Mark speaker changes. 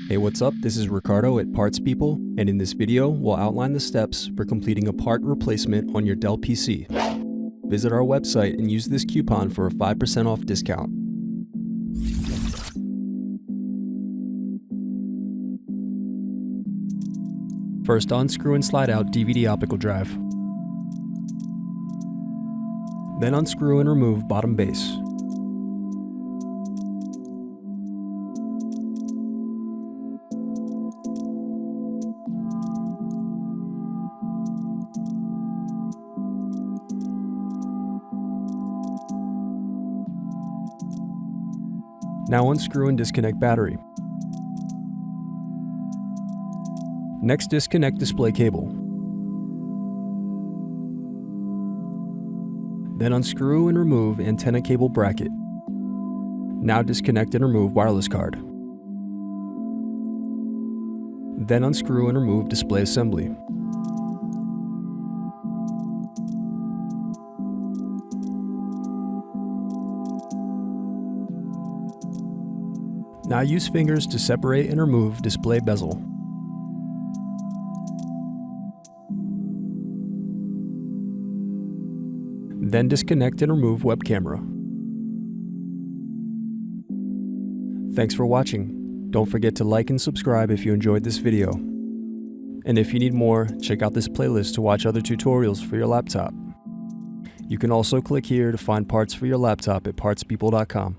Speaker 1: Hey, what's up? This is Ricardo at Parts People, and in this video, we'll outline the steps for completing a part replacement on your Dell PC. Visit our website and use this coupon for a 5% off discount. First, unscrew and slide out DVD optical drive. Then unscrew and remove bottom base. Now unscrew and disconnect battery. Next, disconnect display cable. Then unscrew and remove antenna cable bracket. Now disconnect and remove wireless card. Then unscrew and remove display assembly. Now use fingers to separate and remove display bezel. Then disconnect and remove web camera. Thanks for watching. Don't forget to like and subscribe if you enjoyed this video. And if you need more, check out this playlist to watch other tutorials for your laptop. You can also click here to find parts for your laptop at partspeople.com.